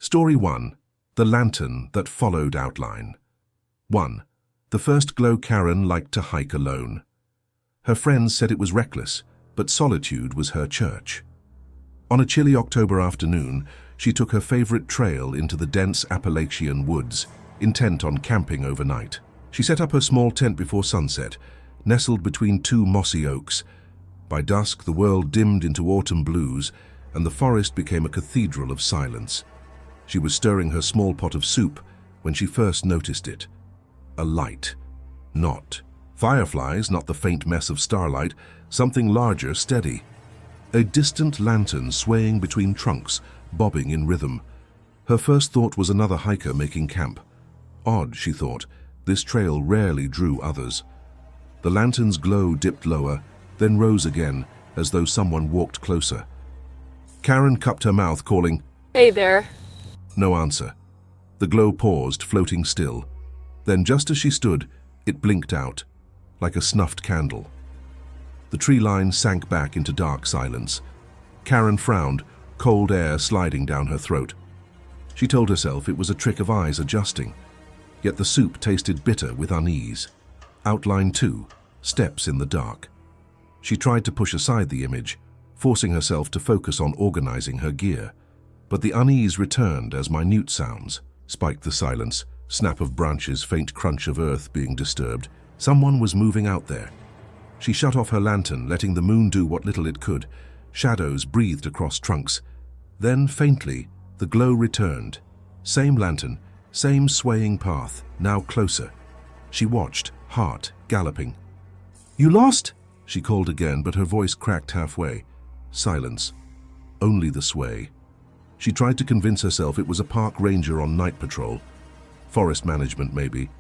Story 1. The Lantern That Followed Outline. 1. The first glow Karen liked to hike alone. Her friends said it was reckless, but solitude was her church. On a chilly October afternoon, she took her favorite trail into the dense Appalachian woods, intent on camping overnight. She set up her small tent before sunset, nestled between two mossy oaks. By dusk, the world dimmed into autumn blues, and the forest became a cathedral of silence. She was stirring her small pot of soup when she first noticed it. A light. Not fireflies, not the faint mess of starlight, something larger, steady. A distant lantern swaying between trunks, bobbing in rhythm. Her first thought was another hiker making camp. Odd, she thought, this trail rarely drew others. The lantern's glow dipped lower, then rose again, as though someone walked closer. Karen cupped her mouth, calling, "Hey there." No answer. The glow paused, floating still. Then, just as she stood, it blinked out, like a snuffed candle. The tree line sank back into dark silence. Karen frowned, cold air sliding down her throat. She told herself it was a trick of eyes adjusting. Yet the soup tasted bitter with unease. Outline 2, steps in the dark. She tried to push aside the image, forcing herself to focus on organizing her gear. But the unease returned as minute sounds spiked the silence, snap of branches, faint crunch of earth being disturbed. Someone was moving out there. She shut off her lantern, letting the moon do what little it could. Shadows breathed across trunks. Then, faintly, the glow returned. Same lantern, same swaying path, now closer. She watched, heart galloping. "You lost?" she called again, but her voice cracked halfway. Silence. Only the sway. She tried to convince herself it was a park ranger on night patrol. Forest management, maybe.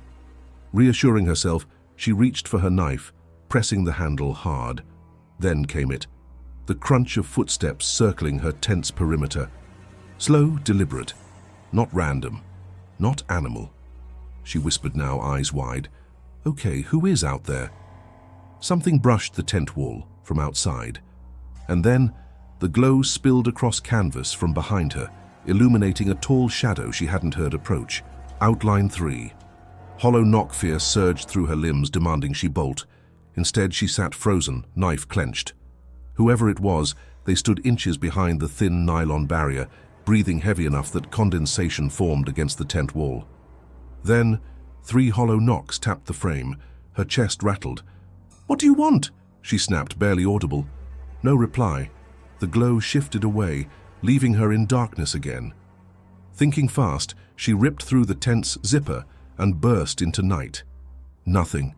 Reassuring herself, she reached for her knife, pressing the handle hard. Then came it. The crunch of footsteps circling her tense perimeter. Slow, deliberate. Not random. Not animal. She whispered now, eyes wide. Okay, who is out there? Something brushed the tent wall from outside. And then, the glow spilled across canvas from behind her, illuminating a tall shadow she hadn't heard approach. Outline 3. Hollow knock fear surged through her limbs, demanding she bolt. Instead, she sat frozen, knife clenched. Whoever it was, they stood inches behind the thin nylon barrier, breathing heavy enough that condensation formed against the tent wall. Then, 3 hollow knocks tapped the frame. Her chest rattled. "What do you want?" she snapped, barely audible. No reply. The glow shifted away, leaving her in darkness again. Thinking fast, she ripped through the tent's zipper and burst into night. Nothing.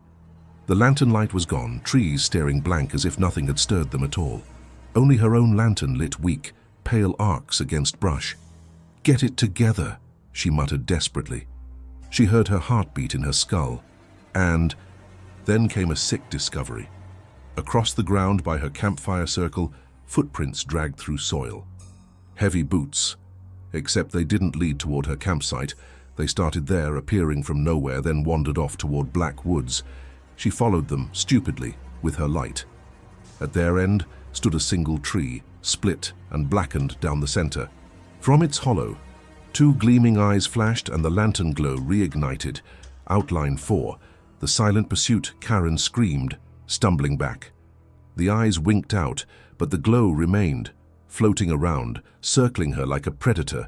The lantern light was gone, trees staring blank as if nothing had stirred them at all. Only her own lantern lit weak, pale arcs against brush. "Get it together," she muttered desperately. She heard her heartbeat in her skull. And then came a sick discovery. Across the ground by her campfire circle, footprints dragged through soil. Heavy boots. Except they didn't lead toward her campsite. They started there, appearing from nowhere, then wandered off toward black woods. She followed them, stupidly, with her light. At their end stood a single tree, split and blackened down the center. From its hollow, 2 gleaming eyes flashed and the lantern glow reignited. Outline 4. The silent pursuit, Karen screamed, stumbling back. The eyes winked out, but the glow remained, floating around, circling her like a predator.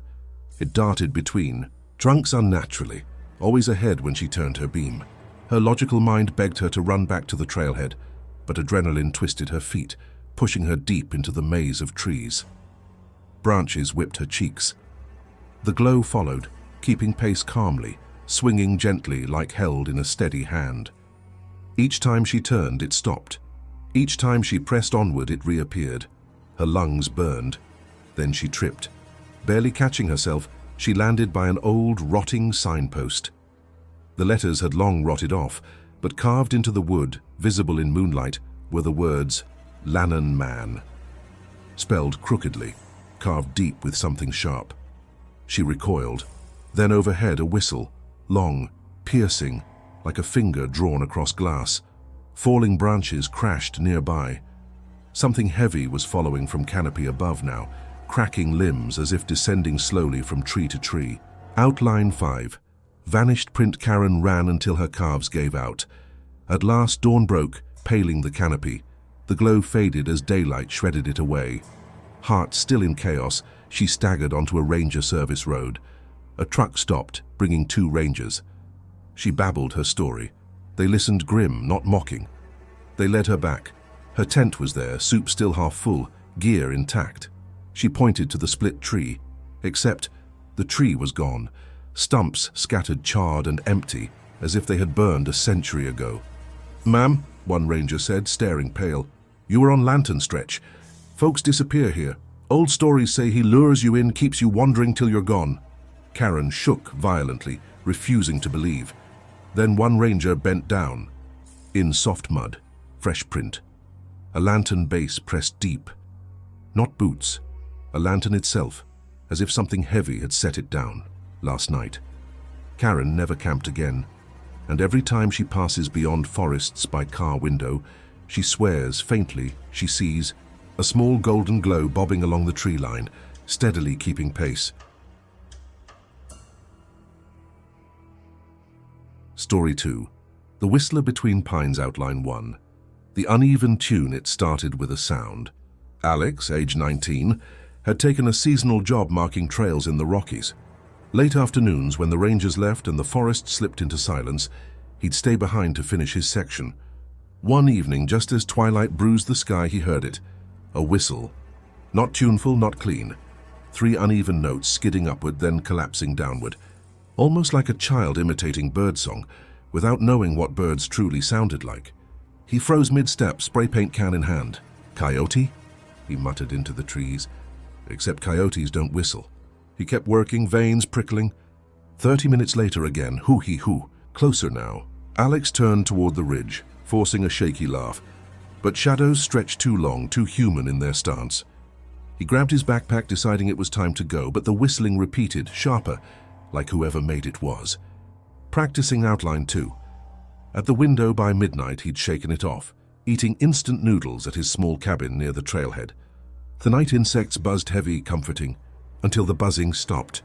It darted between, trunks unnaturally, always ahead when she turned her beam. Her logical mind begged her to run back to the trailhead, but adrenaline twisted her feet, pushing her deep into the maze of trees. Branches whipped her cheeks. The glow followed, keeping pace calmly, swinging gently like held in a steady hand. Each time she turned, it stopped. Each time she pressed onward, it reappeared. Her lungs burned. Then she tripped. Barely catching herself, she landed by an old, rotting signpost. The letters had long rotted off, but carved into the wood, visible in moonlight, were the words, "Lannan Man." Spelled crookedly, carved deep with something sharp. She recoiled. Then overhead a whistle, long, piercing, like a finger drawn across glass. Falling branches crashed nearby. Something heavy was following from canopy above now, cracking limbs as if descending slowly from tree to tree. Outline 5. Vanished print. Karen ran until her calves gave out. At last dawn broke, paling the canopy. The glow faded as daylight shredded it away. Heart still in chaos, she staggered onto a ranger service road. A truck stopped, bringing 2 rangers. She babbled her story. They listened grim, not mocking. They led her back. Her tent was there, soup still half full, gear intact. She pointed to the split tree, except the tree was gone. Stumps scattered, charred and empty, as if they had burned a century ago. "Ma'am," one ranger said, staring pale, "you were on Lantern Stretch. Folks disappear here. Old stories say he lures you in, keeps you wandering till you're gone." Karen shook violently, refusing to believe. Then one ranger bent down. In soft mud, fresh print. A lantern base pressed deep. Not boots, a lantern itself, as if something heavy had set it down last night. Karen never camped again, and every time she passes beyond forests by car window, she swears faintly she sees a small golden glow bobbing along the tree line, steadily keeping pace. Story 2. The Whistler Between Pines. Outline 1. The uneven tune. It started with a sound. Alex, age 19, had taken a seasonal job marking trails in the Rockies. Late afternoons, when the rangers left and the forest slipped into silence, he'd stay behind to finish his section. One evening, just as twilight bruised the sky, he heard it. A whistle. Not tuneful, not clean. 3 uneven notes skidding upward, then collapsing downward. Almost like a child imitating birdsong, without knowing what birds truly sounded like. He froze mid-step, spray paint can in hand. "Coyote?" he muttered into the trees. Except coyotes don't whistle. He kept working, veins prickling. 30 minutes later again, hoo-hee-hoo. Closer now. Alex turned toward the ridge, forcing a shaky laugh. But shadows stretched too long, too human in their stance. He grabbed his backpack, deciding it was time to go, but the whistling repeated, sharper, like whoever made it was. Practicing outline 2. At the window by midnight, he'd shaken it off, eating instant noodles at his small cabin near the trailhead. The night insects buzzed heavy, comforting, until the buzzing stopped.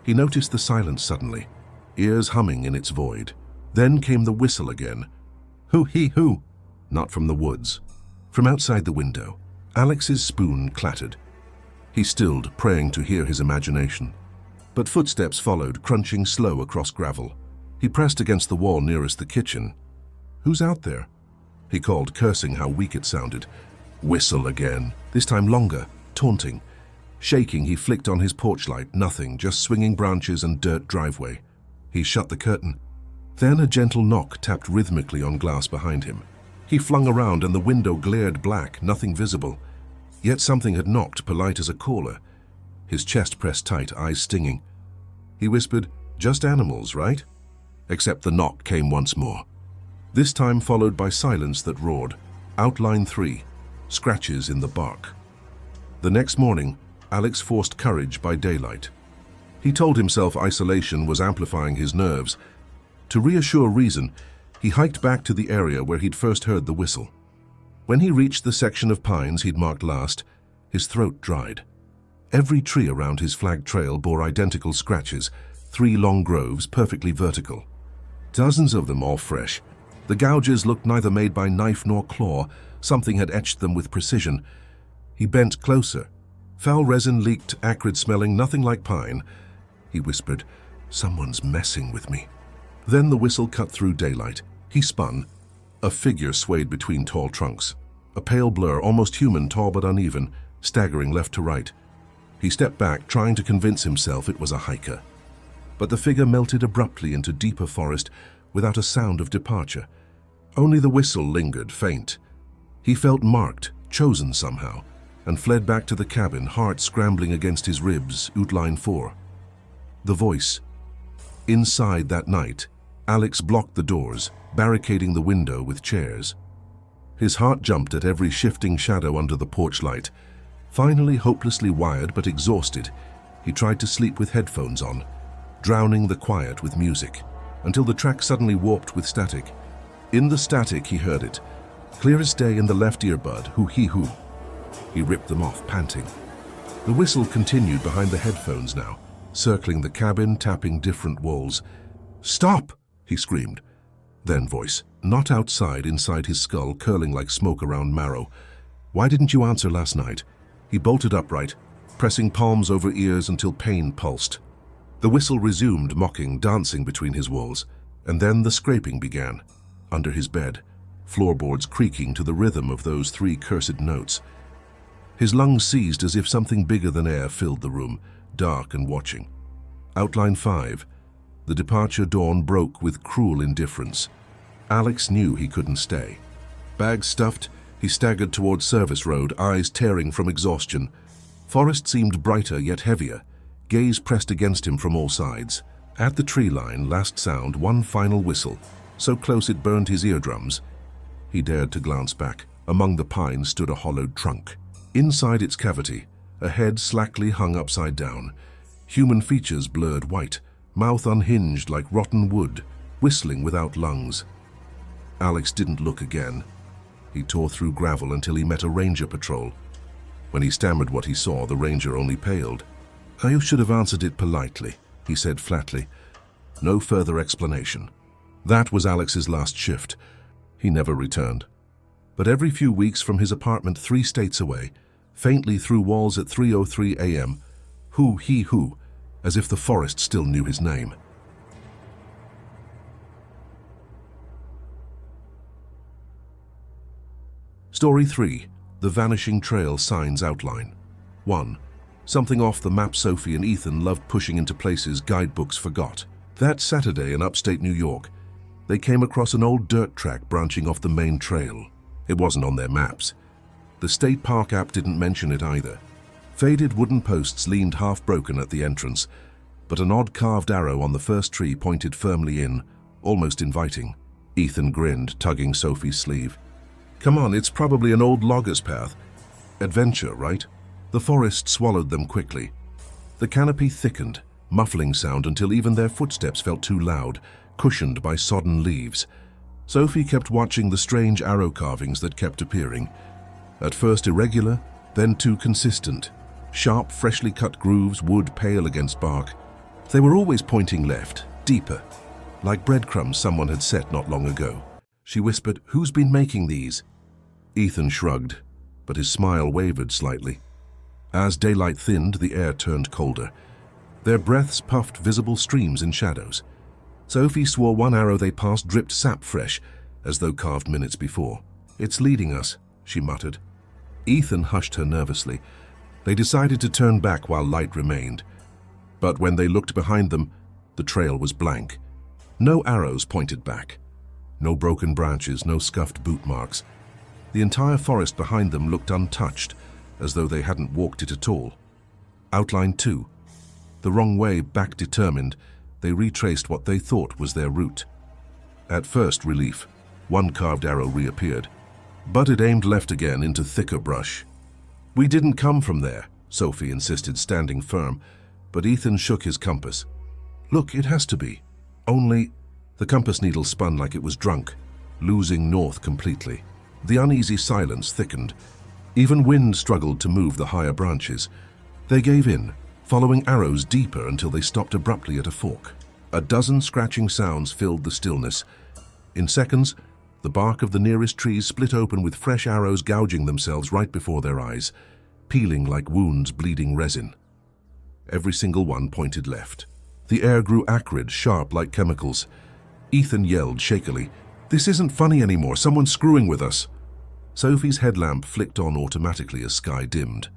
He noticed the silence suddenly, ears humming in its void. Then came the whistle again. Hoo-hee-hoo. Not from the woods. From outside the window, Alex's spoon clattered. He stilled, praying to hear his imagination. But footsteps followed, crunching slow across gravel. He pressed against the wall nearest the kitchen. "Who's out there?" he called, cursing how weak it sounded. Whistle again, this time longer, taunting. Shaking, he flicked on his porch light. Nothing, just swinging branches and dirt driveway. He shut the curtain. Then a gentle knock tapped rhythmically on glass behind him. He flung around and the window glared black, nothing visible. Yet something had knocked, polite as a caller. His chest pressed tight, eyes stinging. He whispered, "Just animals, right?" Except the knock came once more. This time followed by silence that roared. Outline 3. Scratches in the bark. The next morning, Alex forced courage by daylight. He told himself isolation was amplifying his nerves. To reassure reason, he hiked back to the area where he'd first heard the whistle. When he reached the section of pines he'd marked last, his throat dried. Every tree around his flagged trail bore identical scratches, 3 long groves, perfectly vertical. Dozens of them, all fresh. The gouges looked neither made by knife nor claw. Something had etched them with precision. He bent closer. Foul resin leaked, acrid smelling, nothing like pine. He whispered, "Someone's messing with me." Then the whistle cut through daylight. He spun. A figure swayed between tall trunks. A pale blur, almost human, tall but uneven, staggering left to right. He stepped back, trying to convince himself it was a hiker. But the figure melted abruptly into deeper forest without a sound of departure. Only the whistle lingered, faint. He felt marked, chosen somehow, and fled back to the cabin, heart scrambling against his ribs. Outline 4. The voice. Inside that night, Alex blocked the doors, barricading the window with chairs. His heart jumped at every shifting shadow under the porch light. Finally, hopelessly wired but exhausted, he tried to sleep with headphones on, drowning the quiet with music, until the track suddenly warped with static. In the static, he heard it, clear as day in the left earbud, hoo-hee-hoo. He ripped them off, panting. The whistle continued behind the headphones now, circling the cabin, tapping different walls. "Stop!" he screamed. Then voice, not outside, inside his skull, curling like smoke around marrow. "Why didn't you answer last night?" He bolted upright, pressing palms over ears until pain pulsed. The whistle resumed, mocking, dancing between his walls, and then the scraping began, under his bed, floorboards creaking to the rhythm of those 3 cursed notes. His lungs seized as if something bigger than air filled the room, dark and watching. Outline 5. The departure dawn broke with cruel indifference. Alex knew he couldn't stay. Bags stuffed, he staggered toward Service Road, eyes tearing from exhaustion. Forest seemed brighter yet heavier, gaze pressed against him from all sides. At the tree line, last sound, one final whistle, so close it burned his eardrums. He dared to glance back. Among the pines stood a hollowed trunk. Inside its cavity, a head slackly hung upside down, human features blurred white, mouth unhinged like rotten wood, whistling without lungs. Alex didn't look again. He tore through gravel until he met a ranger patrol. When he stammered what he saw, the ranger only paled. "You should have answered it politely," he said flatly. No further explanation. That was Alex's last shift. He never returned. But every few weeks from his apartment 3 states away, faintly through walls at 3:03 a.m., who, as if the forest still knew his name. Story 3. The Vanishing Trail Signs Outline. 1. Something off the map Sophie and Ethan loved pushing into places guidebooks forgot. That Saturday in upstate New York, they came across an old dirt track branching off the main trail. It wasn't on their maps. The state park app didn't mention it either. Faded wooden posts leaned half-broken at the entrance, but an odd carved arrow on the first tree pointed firmly in, almost inviting. Ethan grinned, tugging Sophie's sleeve. "Come on, it's probably an old logger's path. Adventure, right?" The forest swallowed them quickly. The canopy thickened, muffling sound until even their footsteps felt too loud, cushioned by sodden leaves. Sophie kept watching the strange arrow carvings that kept appearing. At first irregular, then too consistent. Sharp, freshly cut grooves, wood pale against bark. They were always pointing left, deeper, like breadcrumbs someone had set not long ago. She whispered, "Who's been making these?" Ethan shrugged, but his smile wavered slightly. As daylight thinned, the air turned colder. Their breaths puffed visible streams in shadows. Sophie swore one arrow they passed dripped sap fresh, as though carved minutes before. "It's leading us," she muttered. Ethan hushed her nervously. They decided to turn back while light remained. But when they looked behind them, the trail was blank. No arrows pointed back. No broken branches, no scuffed boot marks. The entire forest behind them looked untouched, as though they hadn't walked it at all. Outline 2. The wrong way, back determined, they retraced what they thought was their route. At first, relief. One carved arrow reappeared, but it aimed left again into thicker brush. "We didn't come from there," Sophie insisted, standing firm, but Ethan shook his compass. "Look, it has to be. Only—" The compass needle spun like it was drunk, losing north completely. The uneasy silence thickened. Even wind struggled to move the higher branches. They gave in, following arrows deeper until they stopped abruptly at a fork. A dozen scratching sounds filled the stillness. In seconds, the bark of the nearest trees split open with fresh arrows gouging themselves right before their eyes, peeling like wounds bleeding resin. Every single one pointed left. The air grew acrid, sharp like chemicals. Ethan yelled shakily, "This isn't funny anymore, someone's screwing with us." Sophie's headlamp flicked on automatically as sky dimmed.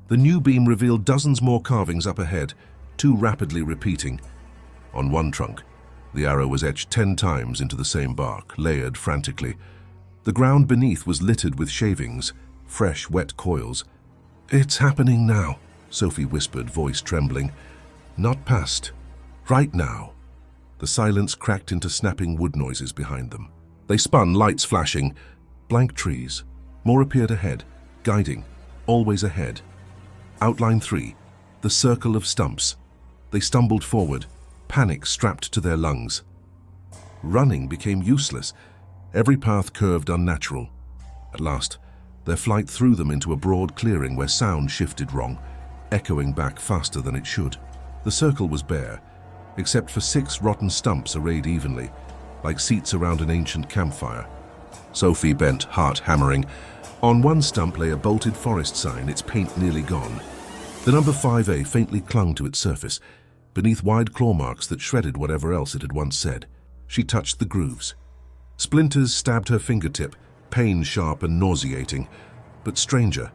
The new beam revealed dozens more carvings up ahead, too rapidly repeating. On one trunk, the arrow was etched 10 times into the same bark, layered frantically. The ground beneath was littered with shavings, fresh, wet coils. "It's happening now," Sophie whispered, voice trembling. "Not past. Right now." The silence cracked into snapping wood noises behind them. They spun, lights flashing. Blank trees. More appeared ahead, guiding, always ahead. Outline 3. The circle of stumps. They stumbled forward, panic strapped to their lungs. Running became useless. Every path curved unnatural. At last, their flight threw them into a broad clearing where sound shifted wrong. echoing back faster than it should. The circle was bare, except for 6 rotten stumps arrayed evenly, like seats around an ancient campfire. Sophie bent, heart hammering. On one stump lay a bolted forest sign, its paint nearly gone. The number 5A faintly clung to its surface, beneath wide claw marks that shredded whatever else it had once said. She touched the grooves. Splinters stabbed her fingertip, pain sharp and nauseating. But stranger,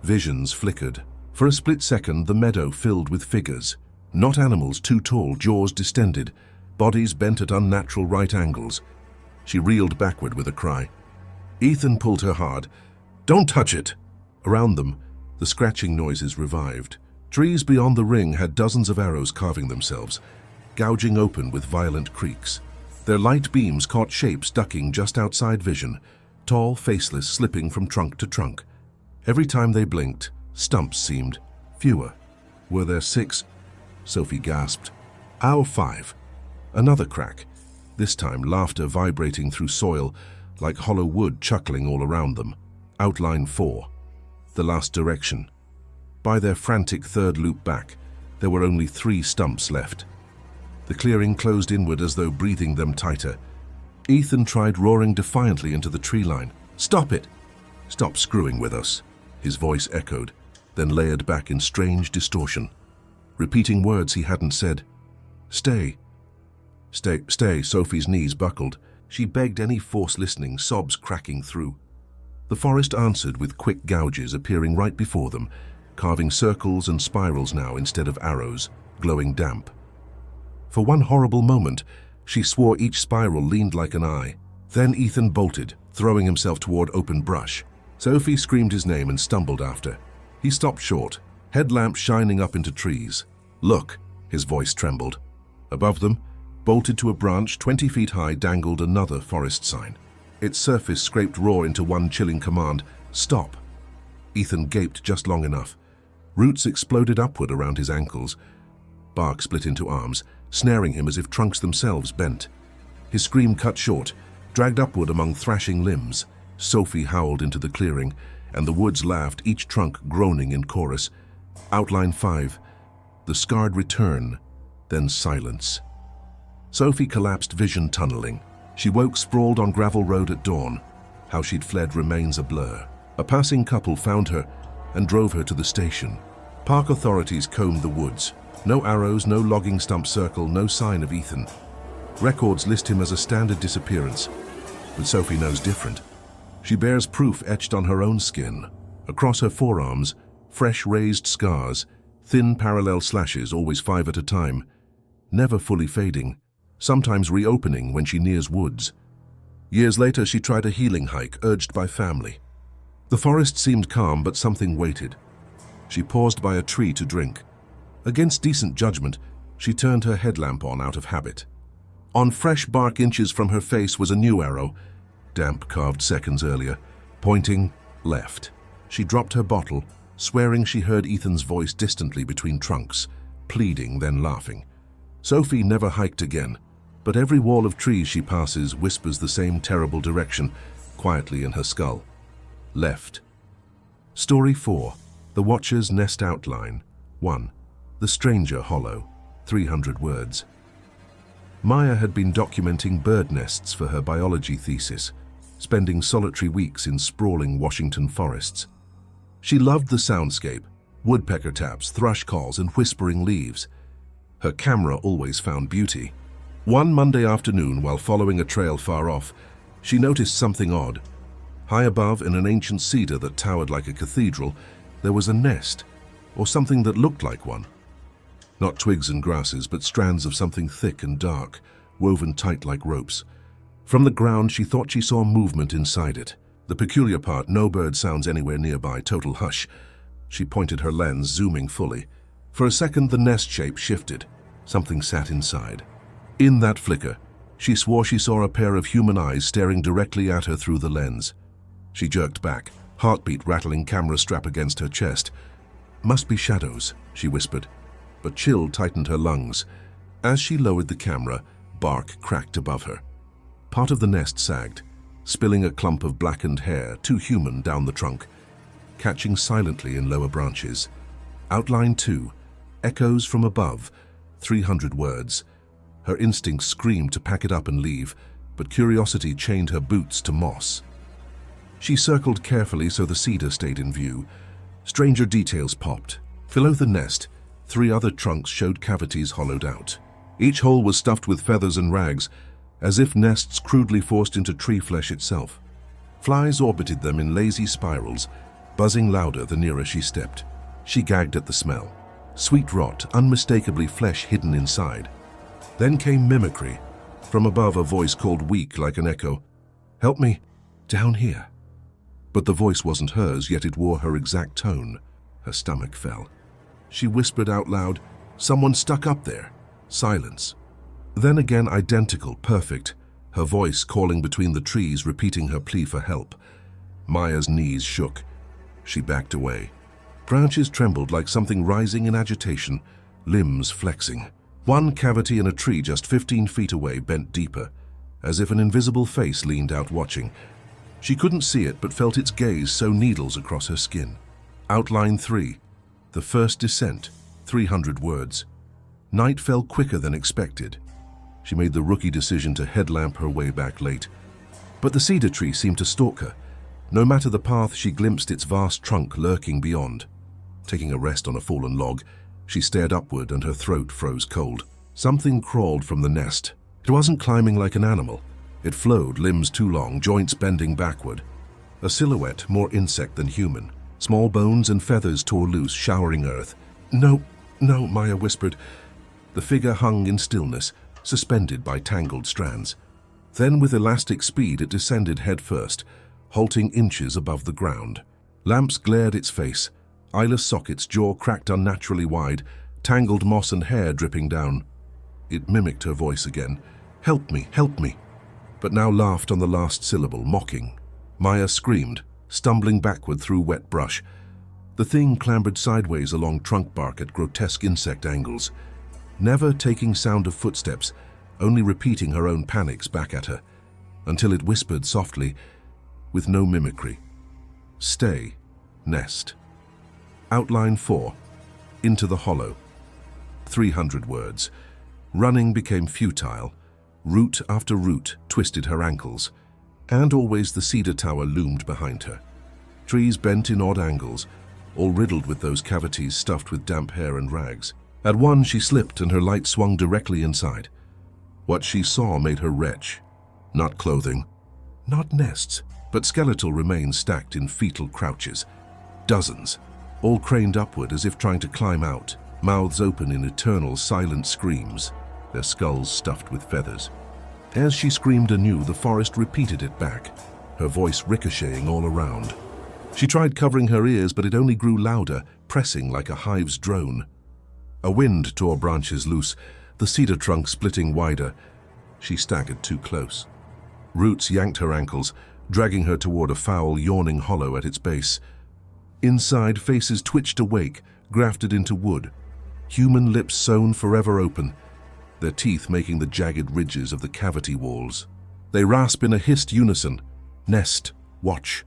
visions flickered. For a split second, the meadow filled with figures. Not animals too tall, jaws distended, bodies bent at unnatural right angles. She reeled backward with a cry. Ethan pulled her hard. "Don't touch it!" Around them, the scratching noises revived. Trees beyond the ring had dozens of arrows carving themselves, gouging open with violent creaks. Their light beams caught shapes ducking just outside vision, tall, faceless, slipping from trunk to trunk. Every time they blinked, stumps seemed fewer. Were there 6? Sophie gasped. Ow, 5. Another crack. This time laughter vibrating through soil, like hollow wood chuckling all around them. Outline 4. The last direction. By their frantic third loop back, there were only 3 stumps left. The clearing closed inward as though breathing them tighter. Ethan tried roaring defiantly into the tree line. "Stop it! Stop screwing with us," his voice echoed, then layered back in strange distortion, repeating words he hadn't said. "Stay. Stay, stay." Sophie's knees buckled. She begged any force listening, sobs cracking through. The forest answered with quick gouges appearing right before them, carving circles and spirals now instead of arrows, glowing damp. For one horrible moment, she swore each spiral leaned like an eye. Then Ethan bolted, throwing himself toward open brush. Sophie screamed his name and stumbled after. He stopped short, headlamps shining up into trees. "Look," his voice trembled. Above them, bolted to a branch 20 feet high, dangled another forest sign. Its surface scraped raw into one chilling command: "Stop." Ethan gaped just long enough. Roots exploded upward around his ankles. Bark split into arms, snaring him as if trunks themselves bent. His scream cut short, dragged upward among thrashing limbs. Sophie howled into the clearing, and the woods laughed, each trunk groaning in chorus. Outline 5. The scarred return, then silence. Sophie collapsed, vision tunneling. She woke sprawled on gravel road at dawn. How she'd fled remains a blur. A passing couple found her and drove her to the station. Park authorities combed the woods. No arrows, no logging stump circle, no sign of Ethan. Records list him as a standard disappearance, but Sophie knows different. She bears proof etched on her own skin. Across her forearms, fresh raised scars, thin parallel slashes, always 5 at a time, never fully fading, sometimes reopening when she nears woods. Years later, she tried a healing hike, urged by family. The forest seemed calm, but something waited. She paused by a tree to drink. Against decent judgment, she turned her headlamp on out of habit. On fresh bark inches from her face was a new arrow, damp carved seconds earlier, pointing left. She dropped her bottle, swearing she heard Ethan's voice distantly between trunks, pleading, then laughing. Sophie never hiked again, but every wall of trees she passes whispers the same terrible direction, quietly in her skull. Left. Story 4. The Watcher's Nest Outline. 1. The Stranger Hollow. 300 words. Maya had been documenting bird nests for her biology thesis, spending solitary weeks in sprawling Washington forests. She loved the soundscape, woodpecker taps, thrush calls, and whispering leaves. Her camera always found beauty. One Monday afternoon, while following a trail far off, she noticed something odd. High above, in an ancient cedar that towered like a cathedral, there was a nest, or something that looked like one. Not twigs and grasses, but strands of something thick and dark, woven tight like ropes. From the ground, she thought she saw movement inside it. The peculiar part, no bird sounds anywhere nearby, total hush. She pointed her lens, zooming fully. For a second, the nest shape shifted. Something sat inside. In that flicker, she swore she saw a pair of human eyes staring directly at her through the lens. She jerked back, heartbeat rattling, camera strap against her chest. "Must be shadows," she whispered, but chill tightened her lungs. As she lowered the camera, bark cracked above her. Part of the nest sagged, spilling a clump of blackened hair, too human, down the trunk, catching silently in lower branches. Outline 2. Echoes from above. 300 words. Her instincts screamed to pack it up and leave, but curiosity chained her boots to moss. She circled carefully so the cedar stayed in view. Stranger details popped. Below the nest, 3 other trunks showed cavities hollowed out. Each hole was stuffed with feathers and rags, as if nests crudely forced into tree flesh itself. Flies orbited them in lazy spirals, buzzing louder the nearer she stepped. She gagged at the smell. Sweet rot, unmistakably flesh hidden inside. Then came mimicry. From above, a voice called weak like an echo. "Help me, down here." But the voice wasn't hers, yet it wore her exact tone. Her stomach fell. She whispered out loud, "Someone stuck up there." Silence. Then again identical, perfect. Her voice calling between the trees, repeating her plea for help. Maya's knees shook. She backed away. Branches trembled like something rising in agitation, limbs flexing. One cavity in a tree just 15 feet away bent deeper, as if an invisible face leaned out watching. She couldn't see it, but felt its gaze sow needles across her skin. Outline 3. The first descent. 300 words. Night fell quicker than expected. She made the rookie decision to headlamp her way back late. But the cedar tree seemed to stalk her. No matter the path, she glimpsed its vast trunk lurking beyond. Taking a rest on a fallen log, she stared upward and her throat froze cold. Something crawled from the nest. It wasn't climbing like an animal. It flowed, limbs too long, joints bending backward. A silhouette, more insect than human. Small bones and feathers tore loose, showering earth. "No, no," Maya whispered. The figure hung in stillness, suspended by tangled strands. Then with elastic speed it descended head first, halting inches above the ground. Lamps glared its face, eyeless sockets, jaw cracked unnaturally wide, tangled moss and hair dripping down. It mimicked her voice again. "Help me, help me," but now laughed on the last syllable, mocking. Maya screamed, stumbling backward through wet brush. The thing clambered sideways along trunk bark at grotesque insect angles, never taking sound of footsteps, only repeating her own panics back at her, until it whispered softly, with no mimicry, "Stay, nest." Outline 4. Into the hollow. 300 words. Running became futile. Root after root twisted her ankles, and always the cedar tower loomed behind her. Trees bent in odd angles, all riddled with those cavities stuffed with damp hair and rags. At one she slipped and her light swung directly inside. What she saw made her retch. Not clothing, not nests, but skeletal remains stacked in fetal crouches. Dozens, all craned upward as if trying to climb out, mouths open in eternal silent screams, their skulls stuffed with feathers. As she screamed anew, the forest repeated it back, her voice ricocheting all around. She tried covering her ears, but it only grew louder, pressing like a hive's drone. A wind tore branches loose, the cedar trunk splitting wider. She staggered too close. Roots yanked her ankles, dragging her toward a foul, yawning hollow at its base. Inside, faces twitched awake, grafted into wood. Human lips sewn forever open, their teeth making the jagged ridges of the cavity walls. They rasp in a hissed unison. Nest, watch.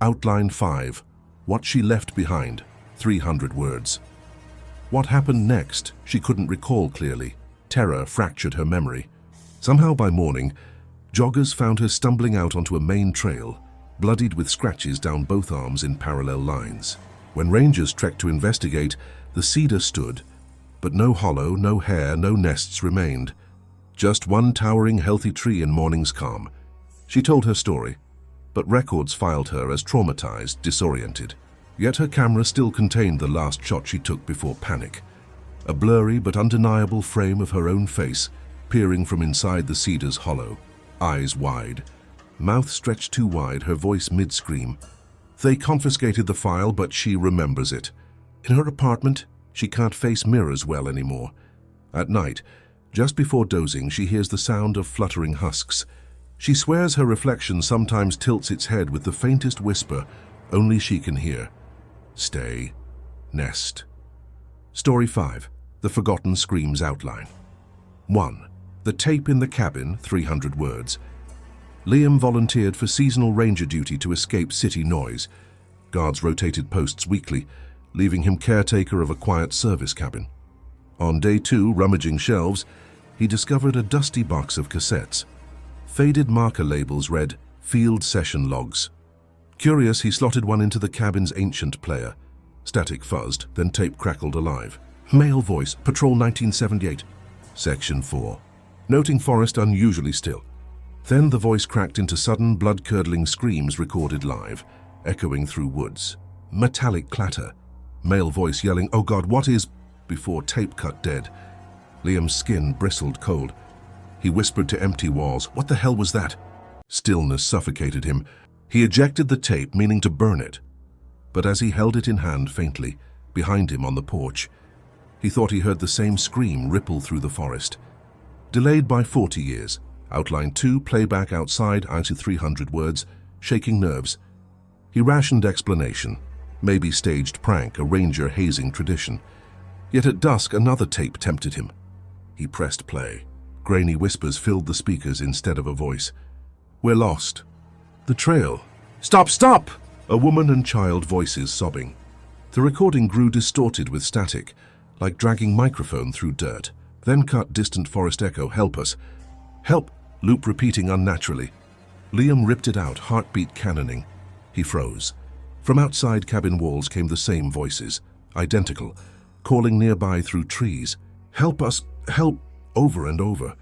Outline 5. What she left behind. 300 words. What happened next, she couldn't recall clearly. Terror fractured her memory. Somehow by morning, joggers found her stumbling out onto a main trail, bloodied with scratches down both arms in parallel lines. When rangers trekked to investigate, the cedar stood, but no hollow, no hair, no nests remained. Just one towering, healthy tree in morning's calm. She told her story, but records filed her as traumatized, disoriented. Yet her camera still contained the last shot she took before panic. A blurry but undeniable frame of her own face, peering from inside the cedar's hollow, eyes wide, mouth stretched too wide, her voice mid-scream. They confiscated the file, but she remembers it. In her apartment, she can't face mirrors well anymore. At night, just before dozing, she hears the sound of fluttering husks. She swears her reflection sometimes tilts its head with the faintest whisper only she can hear. Stay, nest. Story 5. The Forgotten Screams Outline. 1. The tape in the cabin, 300 words. Liam volunteered for seasonal ranger duty to escape city noise. Guards rotated posts weekly, leaving him caretaker of a quiet service cabin. On day 2, rummaging shelves, he discovered a dusty box of cassettes. Faded marker labels read, "Field Session Logs." Curious, he slotted one into the cabin's ancient player. Static fuzzed, then tape crackled alive. Male voice, Patrol 1978. Section 4. Noting forest unusually still. Then the voice cracked into sudden, blood-curdling screams recorded live, echoing through woods. Metallic clatter. Male voice yelling, "Oh God, what is..." before tape cut dead. Liam's skin bristled cold. He whispered to empty walls, "What the hell was that?" Stillness suffocated him. He ejected the tape, meaning to burn it. But as he held it in hand faintly, behind him on the porch, he thought he heard the same scream ripple through the forest. Delayed by 40 years, outline 2, playback outside, out to 300 words, shaking nerves. He rationed explanation, maybe staged prank, a ranger hazing tradition. Yet at dusk, another tape tempted him. He pressed play. Grainy whispers filled the speakers instead of a voice. "We're lost. The trail. Stop, stop!" A woman and child voices sobbing. The recording grew distorted with static, like dragging microphone through dirt. Then cut distant forest echo, "Help us. Help!" Loop repeating unnaturally. Liam ripped it out, heartbeat cannoning. He froze. From outside cabin walls came the same voices, identical, calling nearby through trees. "Help us! Help!" over and over.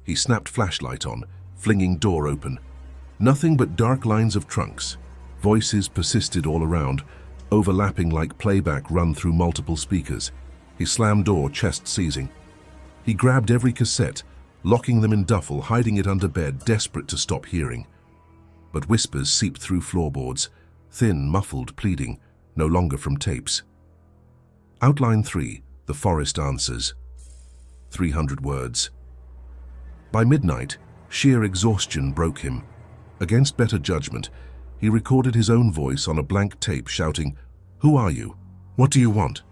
He snapped flashlight on, flinging door open. Nothing but dark lines of trunks. Voices persisted all around, overlapping like playback run through multiple speakers. He slammed door, chest seizing. He grabbed every cassette, locking them in duffel, hiding it under bed, desperate to stop hearing. But whispers seeped through floorboards, thin, muffled pleading, no longer from tapes. Outline 3, The Forest Answers. 300 words. By midnight, sheer exhaustion broke him. Against better judgment, he recorded his own voice on a blank tape shouting, "Who are you? What do you want?"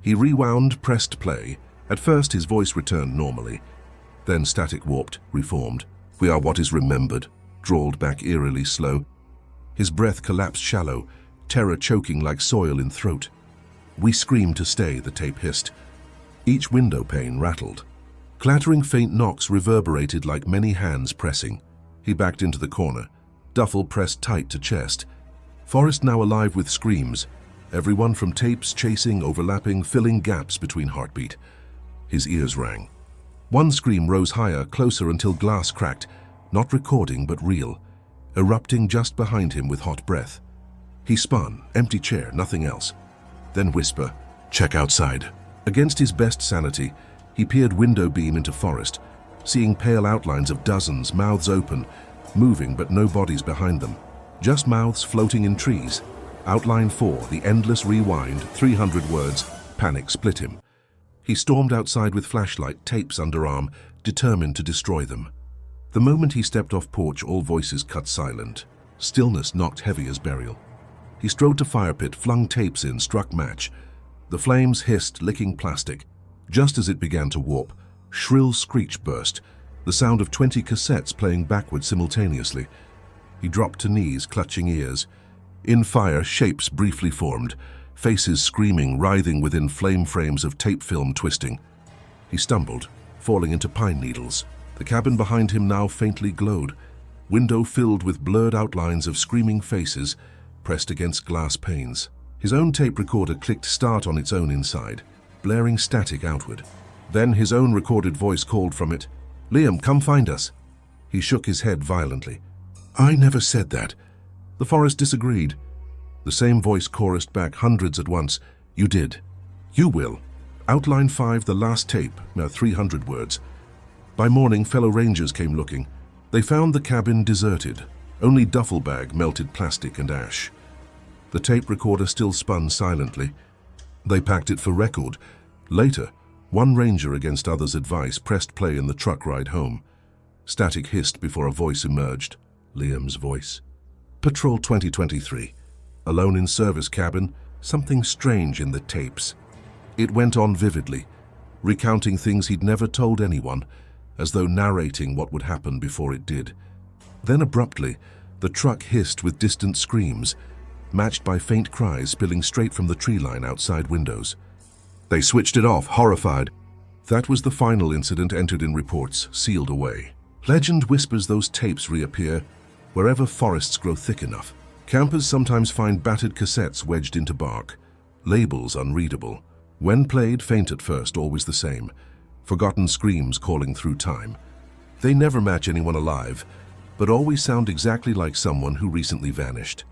He rewound, pressed play. At first his voice returned normally. Then static warped, reformed. "We are what is remembered," drawled back eerily slow. His breath collapsed shallow, terror choking like soil in throat. "We screamed to stay," the tape hissed. Each window pane rattled. Clattering faint knocks reverberated like many hands pressing. He backed into the corner, duffel pressed tight to chest. Forest now alive with screams, everyone from tapes chasing, overlapping, filling gaps between heartbeat. His ears rang. One scream rose higher, closer until glass cracked, not recording but real, erupting just behind him with hot breath. He spun, empty chair, nothing else. Then whisper, "Check outside." Against his best sanity, he peered window beam into forest, seeing pale outlines of dozens, mouths open, moving but no bodies behind them. Just mouths floating in trees. Outline 4, the endless rewind, 300 words, panic split him. He stormed outside with flashlight, tapes underarm, determined to destroy them. The moment he stepped off porch, all voices cut silent. Stillness knocked heavy as burial. He strode to fire pit, flung tapes in, struck match. The flames hissed, licking plastic. Just as it began to warp, shrill screech burst, the sound of 20 cassettes playing backwards simultaneously. He dropped to knees, clutching ears. In fire, shapes briefly formed, faces screaming, writhing within flame frames of tape film twisting. He stumbled, falling into pine needles. The cabin behind him now faintly glowed, window filled with blurred outlines of screaming faces pressed against glass panes. His own tape recorder clicked start on its own inside, blaring static outward. Then his own recorded voice called from it, "Liam, come find us." He shook his head violently. "I never said that." The forest disagreed. The same voice chorused back hundreds at once, "You did. You will." Outline 5, the last tape, now 300 words. By morning, fellow rangers came looking. They found the cabin deserted, only duffel bag, melted plastic and ash. The tape recorder still spun silently. They packed it for record. Later, one ranger against others' advice pressed play in the truck ride home. Static hissed before a voice emerged, Liam's voice. Patrol 2023. Alone in service cabin, something strange in the tapes. It went on vividly, recounting things he'd never told anyone, as though narrating what would happen before it did. Then abruptly, the truck hissed with distant screams, matched by faint cries spilling straight from the tree line outside windows. They switched it off, horrified. That was the final incident entered in reports, sealed away. Legend whispers those tapes reappear wherever forests grow thick enough. Campers sometimes find battered cassettes wedged into bark, labels unreadable. When played, faint at first, always the same. Forgotten screams calling through time. They never match anyone alive, but always sound exactly like someone who recently vanished.